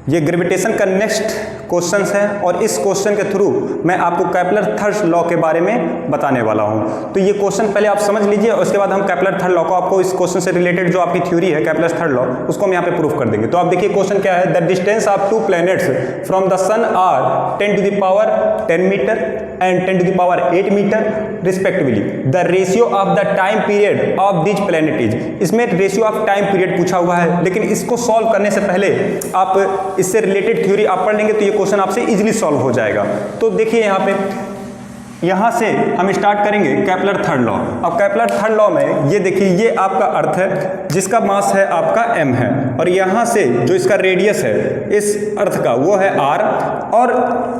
ये ग्रेविटेशन का next question है और इस क्वेश्चन के थ्रू मैं आपको केपलर थर्ड लॉ के बारे में बताने वाला हूं। तो ये क्वेश्चन पहले आप समझ लीजिए और उसके बाद हम केपलर थर्ड लॉ को आपको इस क्वेश्चन से रिलेटेड जो आपकी थ्योरी है केपलर थर्ड लॉ उसको हम यहाँ पे प्रूफ कर देंगे। तो आप देखिए क्वेश्चन क्या है, the distance of two planets from the sun are 10 to the power 10 metre and 10 to the power 8 metre respectively. The ratio of the time period of this planet is, इसमें ratio of time period पूछा हुआ है, लेकिन इसको solve करने से पहले आप इससे रिलेटेड थ्योरी आप पढ़ लेंगे तो ये क्वेश्चन आपसे इजीली सॉल्व हो जाएगा। तो देखिए यहाँ से हम स्टार्ट करेंगे केपलर थर्ड लॉ। अब केपलर थर्ड लॉ में ये देखिए, ये आपका अर्थ है जिसका मास है आपका m है, और यहाँ से जो इसका रेडियस है इस अर्थ का वो है r, और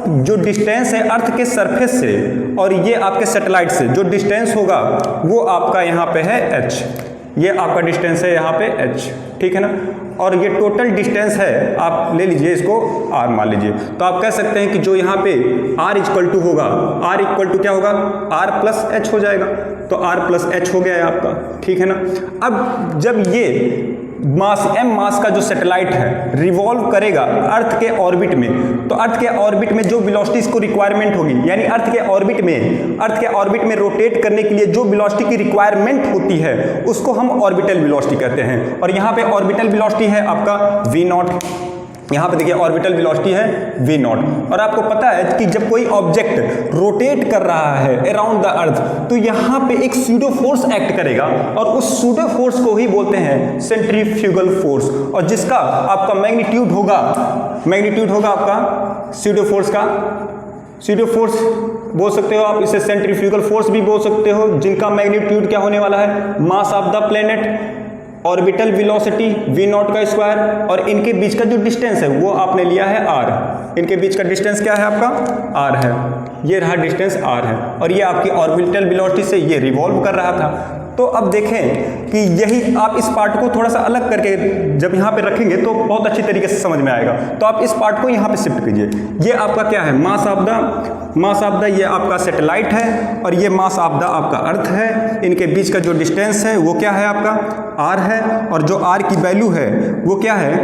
जो डिस्टेंस है अर्थ के सरफेस से और ये आपके सैटेलाइट से जो डिस्टेंस होगा वो आपका यहाँ पे है h, ये आपका डिस्टेंस है यहाँ पे h, ठीक है ना। और ये टोटल डिस्टेंस है, आप ले लीजिए इसको r मान लीजिए। तो आप कह सकते हैं कि जो यहाँ पे r इक्वल टू होगा, r इक्वल टू क्या होगा, r प्लस h हो जाएगा। तो r प्लस h हो गया है आपका, ठीक है ना। अब जब ये मास m मास का जो सैटेलाइट है रिवॉल्व करेगा अर्थ के ऑर्बिट में, तो अर्थ के ऑर्बिट में जो वेलोसिटी इसको रिक्वायरमेंट होगी, यानी अर्थ के ऑर्बिट में रोटेट करने के लिए जो वेलोसिटी की रिक्वायरमेंट होती है उसको हम ऑर्बिटल वेलोसिटी कहते हैं। और यहाँ पे ऑर्बिटल वेलोसिटी है आपका v0, यहाँ पे देखिए ऑर्बिटल वेलोसिटी है v0। और आपको पता है कि जब कोई ऑब्जेक्ट रोटेट कर रहा है अराउंड द अर्थ तो यहाँ पे एक सूडो फोर्स एक्ट करेगा, और उस सूडो फोर्स को ही बोलते हैं सेंट्रीफ्यूगल फोर्स, और जिसका आपका मैग्नीट्यूड होगा आपका सूडो फोर्स का, सूडो फोर्स बोल सकते हो आप इसे, सेंट्रीफ्यूगल फोर्स भी बोल सकते हो, जिनका मैग्नीट्यूड क्या होने वाला है, मास of the planet, orbital velocity v0 का स्क्वायर, और इनके बीच का जो डिस्टेंस है वो आपने लिया है r। इनके बीच का डिस्टेंस क्या है आपका, r है, ये रहा डिस्टेंस r है, और ये आपकी ऑर्बिटल वेलोसिटी से ये रिवॉल्व कर रहा था। तो अब देखें कि यही आप इस पार्ट को थोड़ा सा अलग करके जब यहाँ पे रखेंगे तो बहुत अच्छी तरीके से समझ में आएगा। तो आप इस पार्ट को यहाँ पे शिफ्ट कीजिए, ये आपका क्या है, मास ऑफ द ये आपका सैटेलाइट है, और ये मास ऑफ द आपका अर्थ है। इनके बीच का जो डिस्टेंस है वो क्या है आपका r है, और जो r की वैल्यू है वो क्या है,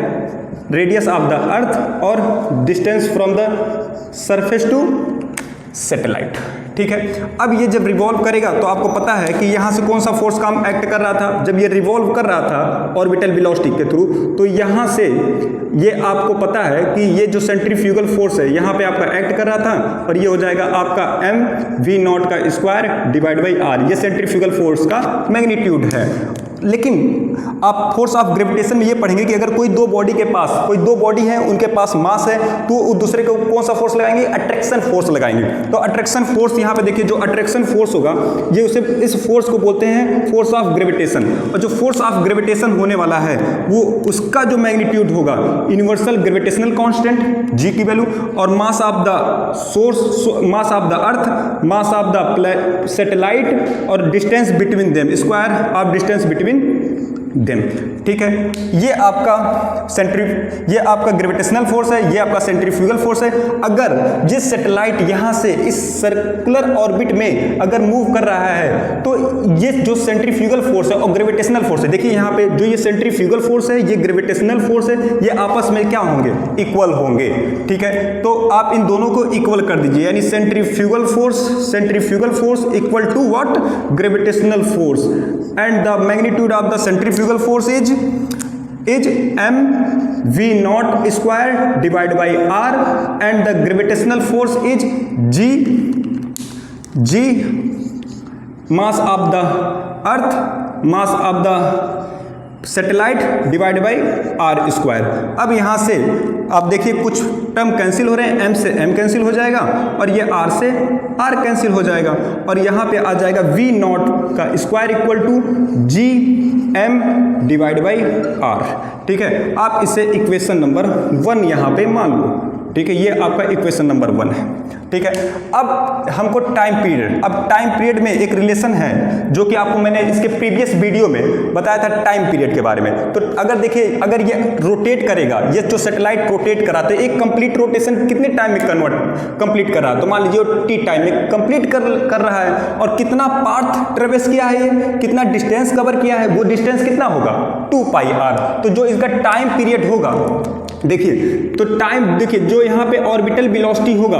रेडियस ऑफ द अर्थ और distance from the surface to satellite, ठीक है। अब ये जब रिवॉल्व करेगा तो आपको पता है कि यहाँ से कौन सा फोर्स काम एक्ट कर रहा था, जब ये रिवॉल्व कर रहा था ऑर्बिटल वेलोसिटी के थ्रू, तो यहाँ से ये आपको पता है कि ये जो सेंट्रीफ्यूगल फोर्स है यहाँ पे आपका एक्ट कर रहा था, और ये हो जाएगा आपका m v0 का स्क्वायर डिवाइड बाई r, ये सेंट्रीफ्यूगल फोर्स का मैग्नीट्यूड है। लेकिन आप फोर्स ऑफ ग्रेविटेशन में ये पढ़ेंगे कि अगर कोई दो बॉडी है उनके पास मास है तो वो दूसरे को कौन सा फोर्स लगाएंगे, अट्रैक्शन फोर्स लगाएंगे। तो अट्रैक्शन फोर्स यहाँ पे देखिए, जो अट्रैक्शन फोर्स होगा ये उसे इस फोर्स को बोलते हैं फोर्स ऑफ ग्रेविटेशन, और जो फोर्स ऑफ ग्रेविटेशन होने वाला है वो उसका जो मैग्नीट्यूड होगा यूनिवर्सल ग्रेविटेशनल कांस्टेंट g की वैल्यू, और mass of the source, mass of the earth, mass of the satellite, और distance between them, square of distance between them, ठीक है। ये आपका ग्रेविटेशनल फोर्स है, ये आपका सेंट्रीफ्यूगल फोर्स है। अगर ये सैटेलाइट यहाँ से इस सर्कुलर ऑर्बिट में अगर मूव कर रहा है तो ये जो सेंट्रीफ्यूगल फोर्स है और ग्रेविटेशनल फोर्स है, देखिए यहाँ पे जो ये सेंट्रीफ्यूगल फोर्स है, ये ग्रेविटेशनल फोर्स है, ये आपस में क्या होंगे, इक्वल होंगे, ठीक है। तो आप इन दोनों को इक्वल कर दीजिए, यानी centrifugal force equal to what, gravitational force, and the magnitude of the centrifugal force is m v0 square divided by r, and the gravitational force is g mass of the earth, mass of the satellite divide by r square. अब यहाँ से आप देखिए कुछ term cancel हो रहे हैं, m से m कैंसिल हो जाएगा, और ये r से r कैंसिल हो जाएगा, और यहाँ पे आ जाएगा v0 का square equal to g m divide by r, ठीक है। आप इसे इक्वेशन नंबर 1 यहाँ पे मान लो, ठीक है। ये आपका इक्वेशन नंबर 1 है, ठीक है। अब हमको टाइम पीरियड, अब टाइम पीरियड में एक रिलेशन है जो कि आपको मैंने इसके प्रीवियस वीडियो में बताया था टाइम पीरियड के बारे में। तो अगर देखिए, अगर ये रोटेट करेगा, ये जो सैटेलाइट रोटेट कराते एक कंप्लीट रोटेशन कितने टाइम में कंप्लीट कर रहा है, तो मान लीजिए t टाइम में कंप्लीट कर रहा है, और कितना पाथ ट्रेवल्स किया है, ये कितना डिस्टेंस कवर किया है, वो डिस्टेंस कितना होगा 2 पाई r। तो जो इसका टाइम पीरियड होगा देखिए तो टाइम, देखिए जो यहाँ पे ऑर्बिटल वेलोसिटी होगा,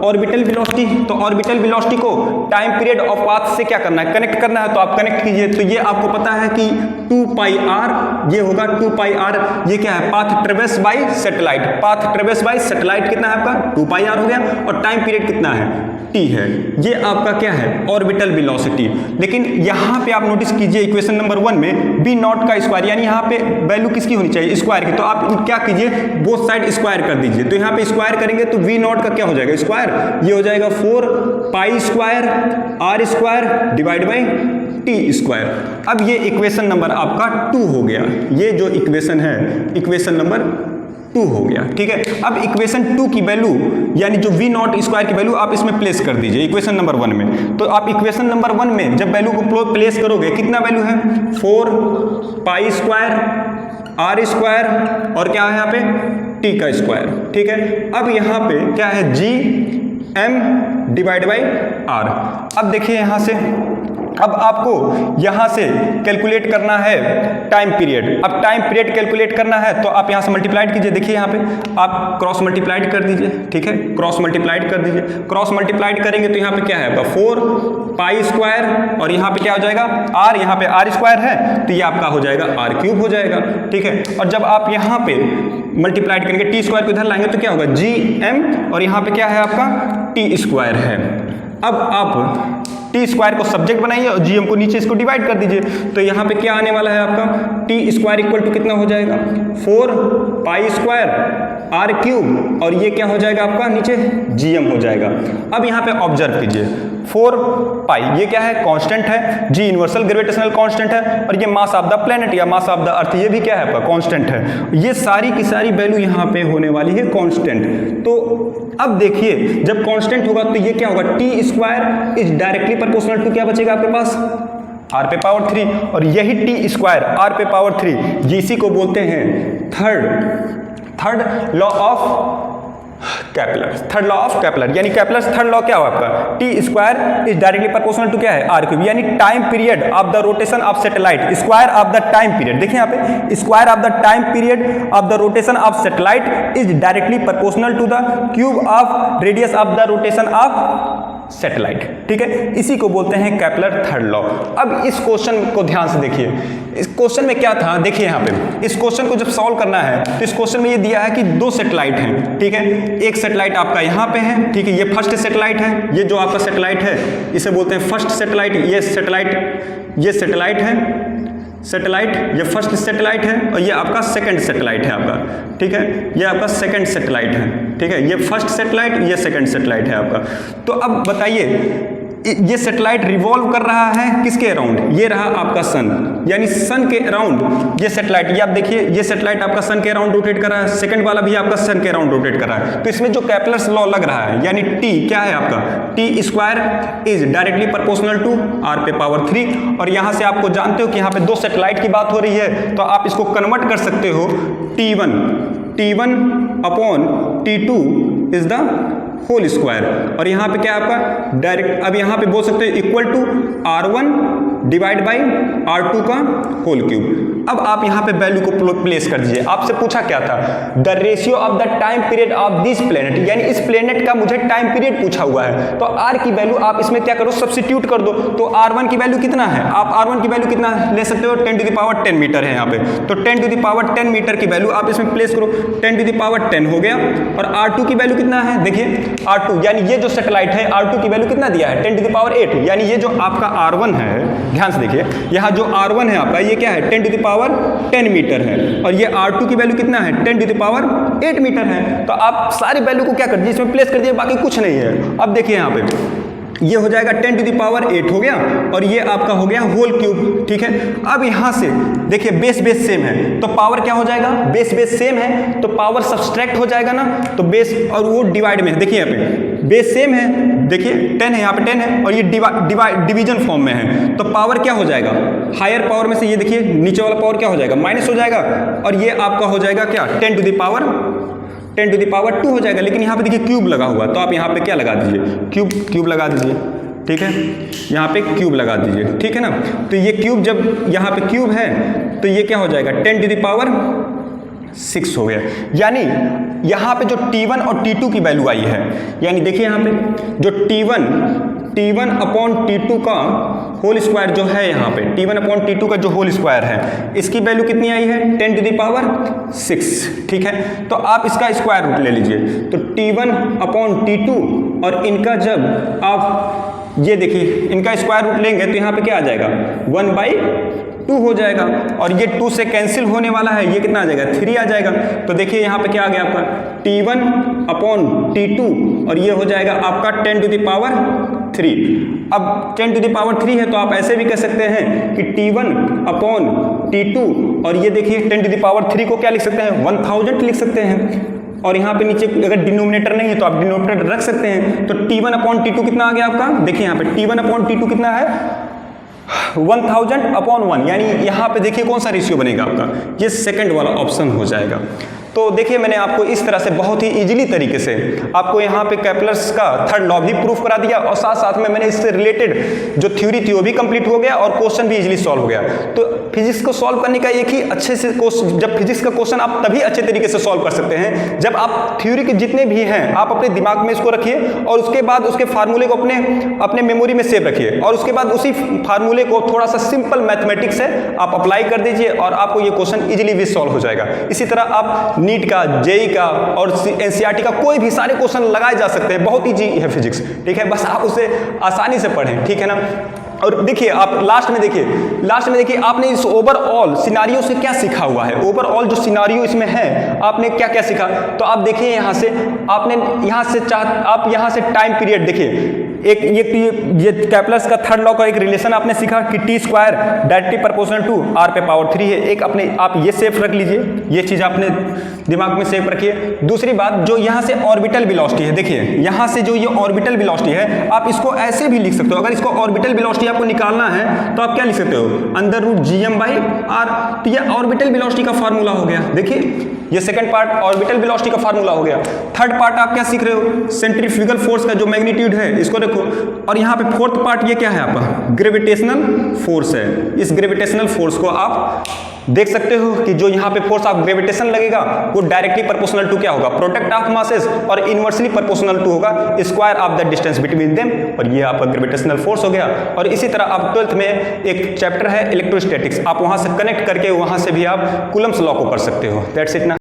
ऑर्बिटल वेलोसिटी, तो ऑर्बिटल वेलोसिटी को टाइम पीरियड ऑफ पाथ से क्या करना है, कनेक्ट करना है। तो आप कनेक्ट कीजिए, तो ये आपको पता है कि 2 पाई आर, ये होगा 2 पाई आर, ये क्या है, path traverse by satellite, path traverse by satellite कितना है आपका 2 पाई आर हो गया, और टाइम पीरियड कितना है टी है, ये आपका क्या है ऑर्बिटल वेलोसिटी। लेकिन यहाँ पे आप नोटिस कीजिए इक्वेशन नंबर 1 में बी नॉट का स्क्वायर, यानी यहाँ पे वैल्यू किसकी होनी चाहिए, स्क्वायर की, तो आप क्या कीजिए बोथ साइड स्क्वायर कर दीजिए। तो यहाँ पे स्क्वायर करेंगे तो वी नॉट का क्या हो जाएगा स्क्वायर, ये हो जाएगा 4 pi square R square divide by T square. अब ये इक्वेशन नंबर आपका 2 हो गया, ये जो इक्वेशन है इक्वेशन नंबर 2 हो गया, ठीक है। अब इक्वेशन 2 की वैल्यू यानी जो वी नॉट स्क्वायर की वैल्यू आप इसमें प्लेस कर दीजिए इक्वेशन नंबर 1 में। तो आप इक्वेशन नंबर 1 में जब वैल्यू को प्लेस करोगे कितना वैल्यू है 4 पाई स्क्वायर आर स्क्वायर और क्या है यहाँ पे टी का स्क्वायर, ठीक है। अब यहाँ पे क्या है G M divide by R. अब देखिए यहाँ से, अब आपको यहाँ से कैलकुलेट करना है टाइम पीरियड। अब टाइम पीरियड कैलकुलेट करना है तो आप यहाँ से मल्टीप्लाइड कीजिए, देखिए यहाँ पे आप क्रॉस मल्टीप्लाइड कर दीजिए, ठीक है, क्रॉस मल्टीप्लाइड कर दीजिए। क्रॉस मल्टीप्लाइड करेंगे तो यहाँ पे क्या है आपका 4 पाई स्क्वायर और यहाँ पे क्या हो जाएगा आर, यहाँ पे आर स्क्वायर है तो ये आपका हो जाएगा आर क्यूब हो जाएगा, ठीक है। और जब आप यहाँ पे मल्टीप्लाइड करेंगे टी स्क्वायर को इधर लाएंगे तो क्या होगा जी एम और यहाँ पे क्या है आपका टी स्क्वायर है। अब आप टी स्क्वायर को सब्जेक्ट बनाइए और जीएम को नीचे इसको डिवाइड कर दीजिए, तो यहाँ पे क्या आने वाला है आपका टी स्क्वायर इक्वल टू कितना हो जाएगा 4 पाई स्क्वायर आर क्यूब और ये क्या हो जाएगा आपका नीचे जीएम हो जाएगा। अब यहाँ पे ऑब्जर्व कीजिए 4 पाई ये क्या है कांस्टेंट है, जी यूनिवर्सल ग्रेविटेशनल कांस्टेंट है, और ये मास ऑफ द प्लेनेट या मास ऑफ द अर्थ ये भी क्या है आपका कांस्टेंट है। ये सारी की सारी वैल्यू यहाँ पे होने वाली है कांस्टेंट। तो अब देखिए जब कांस्टेंट होगा तो ये क्या होगा T square is directly proportional to क्या बचेगा आपके पास आर पे पावर 3, और यही टी स्क्वायर आर पे पावर 3 इसी को बोलते हैं third law of Kepler, third law of Kepler. यानी कैपलर थर्ड लॉ क्या हुआ आपका T square is directly proportional to क्या है आर क्यूब, यानी time period of the rotation of satellite, square of the time period, देखिए यहाँ पे square of the time period of the rotation of satellite is directly proportional to the cube of radius of the rotation of satellite, ठीक है। इसी को बोलते हैं कैपलर third law. अब इस क्वेश्चन को ध्यान से देखिए, इस क्वेश्चन में क्या था, देखिए यहाँ पे इस क्वेश्चन को जब सॉल्व करना है तो इस क्वेश्चन में ये दिया है कि 2 सैटेलाइट हैं, ठीक है। एक सैटेलाइट आपका यहाँ पे है, ठीक है, ये फर्स्ट सैटेलाइट है, ये जो आपका सैटेलाइट है इसे बोलते हैं फर्स्ट सैटेलाइट, ये सैटेलाइट है सैटेलाइट, ये फर्स्ट सैटेलाइट है और ये आपका सेकंड सैटेलाइट है आपका, ठीक है, ये आपका सेकंड सैटेलाइट है, ठीक है, ये फर्स्ट सैटेलाइट ये सेकंड सैटेलाइट है आपका। तो अब बताइए ये सैटेलाइट रिवॉल्व कर रहा है किसके अराउंड, ये रहा आपका सन, यानी सन के अराउंड ये सैटेलाइट, ये आप देखिए ये सैटेलाइट आपका सन के अराउंड रोटेट कर रहा है, सेकंड वाला भी आपका सन के अराउंड रोटेट कर रहा है। तो इसमें जो कैपलर्स लॉ लग रहा है यानी टी क्या है आपका T square is directly proportional to R पे पावर 3, और यहाँ से आपको जानते हो कि यहाँ पे 2 सैटेलाइट की बात हो रही है तो आप इसको कन्वर्ट कर सकते हो T1 upon T2 is the whole square, और यहाँ पे क्या है आपका डायरेक्ट, अब यहाँ पे बोल सकते हैं equal to R1 divide by R2 का होल क्यूब। अब आप यहाँ पे वैल्यू को प्लेस कर दीजिए। आपसे पूछा क्या था the ratio of the time period of this planet, यानी इस प्लेनेट का मुझे टाइम पीरियड पूछा हुआ है, तो R की वैल्यू आप इसमें क्या करो सब्स्टिट्यूट कर दो। तो R1 की वैल्यू कितना है, आप R1 की वैल्यू कितना ले सकते हो 10 टू द पावर 10 मीटर है यहाँ पे, तो 10 टू द पावर 10 मीटर की वैल्यू आप इसमें प्लेस करो, 10 टू द पावर 10 हो गया। और R2 की वैल्यू कितना है, देखिए R2 यानी ये जो सैटेलाइट है R2 की वैल्यू कितना दिया है 10 टू द पावर 8, यानी ये जो आपका R1 है, ध्यान से देखिए यहाँ जो R1 है आपका ये क्या है 10 टू द पावर 10 मीटर है, और ये R2 की वैल्यू कितना है 10 टू द पावर 8 मीटर है। तो आप सारी वैल्यू को क्या कर दीजिए इसमें प्लेस कर दीजिए, बाकी कुछ नहीं है। अब देखिए यहाँ पे ये हो जाएगा 10 टू द पावर 8 हो गया, और ये आपका हो गया होल क्यूब, ठीक है। अब यहाँ से देखिए बेस सेम है तो पावर क्या हो जाएगा, बेस सेम है तो पावर सब्सट्रैक्ट हो जाएगा ना, तो बेस और वो डिवाइड में, देखिए यहाँ पे बेस सेम है, देखिए 10 है यहाँ पे 10 है और ये डिवीजन फॉर्म में है, तो पावर क्या हो जाएगा हायर पावर में से ये देखिए नीचे वाला पावर क्या हो जाएगा माइनस हो जाएगा, और ये आपका हो जाएगा क्या 10 टू द पावर 2 हो जाएगा। लेकिन यहाँ पे देखिए क्यूब लगा हुआ तो आप यहाँ पे क्या लगा दीजिए क्यूब लगा दीजिए, ठीक है, यहाँ पे क्यूब लगा दीजिए, ठीक है ना। तो ये क्यूब जब यहाँ पे क्यूब है तो ये क्या हो जाएगा 10 टू द पावर 6 हो गया। यानी यहाँ पे जो T1 और T2 की वैल्यू आई है, यानी देखिए यहाँ पे जो T1 अपॉन T2 का होल स्क्वायर जो है, यहाँ पे T1 अपॉन T2 का जो होल स्क्वायर है, इसकी वैल्यू कितनी आई है 10 टू द पावर 6। ठीक है, तो आप इसका स्क्वायर रूट ले लीजिए। तो T1 अपॉन T2 और इनका जब आप ये देखिए इनका स्क्वायर रूट लेंगे तो यहाँ पे क्या आ जाएगा 1/2 हो जाएगा, और ये 2 से कैंसिल होने वाला है, ये कितना आ जाएगा 3 आ जाएगा। तो देखिए यहाँ पे क्या आ गया आपका T1 अपॉन T2 और ये हो जाएगा आपका 10 टू द पावर 3। अब 10 टू द पावर 3 है तो आप ऐसे भी कह सकते हैं कि T1 अपॉन T2 और ये देखिए 10 टू द पावर 3 को क्या लिख सकते हैं 1000 लिख सकते हैं, और यहाँ पे नीचे अगर डिनोमिनेटर नहीं है तो आप डिनोमिनेटर रख सकते हैं। तो T1 अपॉन T2 कितना आ गया आपका, देखिए यहाँ पे T1 अपॉन T2 कितना है 1000 अपॉन 1, यानी यहाँ पे देखिए कौन सा रेशियो बनेगा आपका, ये सेकंड वाला ऑप्शन हो जाएगा। तो देखिए मैंने आपको इस तरह से बहुत ही इजीली तरीके से आपको यहाँ पे कैपलर्स का थर्ड लॉ भी प्रूफ करा दिया, और साथ साथ में मैंने इससे रिलेटेड जो थ्योरी थी वो भी कंप्लीट हो गया और क्वेश्चन भी इजीली सॉल्व हो गया। तो फिजिक्स को सॉल्व करने का एक ही अच्छे से जब फिजिक्स का क्वेश्चन आप तभी अच्छे तरीके से सॉल्व कर सकते हैं जब आप थ्योरी के जितने भी हैं आप अपने दिमाग में इसको रखिए, और उसके बाद उसके फार्मूले को अपने मेमोरी में सेव रखिए, और उसके बाद उसी फार्मूले को थोड़ा सा सिंपल मैथमेटिक्स है आप अप्लाई कर दीजिए और आपको ये क्वेश्चन इजीली भी सॉल्व हो जाएगा। इसी तरह आप नीट का, जेई का और एनसीईआरटी का कोई भी सारे क्वेश्चन लगाए जा सकते हैं, बहुत इजी है फिजिक्स। ठीक है, बस आप उसे आसानी से पढ़ें। ठीक है ना, और देखिए आप लास्ट में देखिए आपने इस ओवरऑल सिनारियो से क्या सीखा हुआ है, ओवरऑल जो सिनारियो इसमें है आपने क्या क्या सीखा। तो आप देखिए यहाँ से आपने आप यहाँ से टाइम पीरियड देखिए, एक ये कैपलर्स का थर्ड लॉ का एक रिलेशन आपने सीखा कि T square directly proportional to R पे पावर 3 है। एक अपने आप ये सेफ रख लीजिए, ये चीज़ आपने दिमाग में सेफ रखिए। दूसरी बात जो यहाँ से ऑर्बिटल वेलोसिटी है, देखिए यहाँ से जो ये ऑर्बिटल वेलोसिटी है आप इसको ऐसे भी लिख सकते हो। अगर इसको ऑर्बिटल वेलोसिटी आपको निकालना है तो आप क्या लिख सकते हो √gm/r। तो ये ऑर्बिटल वेलोसिटी का फार्मूला हो गया। देखिए ये सेकंड पार्ट ऑर्बिटल वेलोसिटी का फार्मूला हो गया। थर्ड पार्ट आप क्या सीख रहे हो, सेंट्रीफ्यूगल फोर्स का जो मैग्नीट्यूड है इसको देखो, और यहाँ पे फोर्थ पार्ट ये क्या है आपका ग्रेविटेशनल फोर्स है। इस ग्रेविटेशनल फोर्स को आप देख सकते हो कि जो यहाँ पे फोर्स आप ग्रेविटेशन लगेगा वो डायरेक्टली प्रोपोर्शनल टू क्या होगा, प्रोडक्ट ऑफ मासेस, और इनवर्सली प्रोपोर्शनल टू होगा square of the distance between them, और ये आपका ग्रेविटेशनल फोर्स हो गया। और इसी तरह आप 12th में एक चैप्टर है इलेक्ट्रोस्टैटिक्स, आप वहाँ से कनेक्ट करके वहाँ से भी आप कूलम्स लॉ को पढ़ सकते हो। दैट्स इट ना।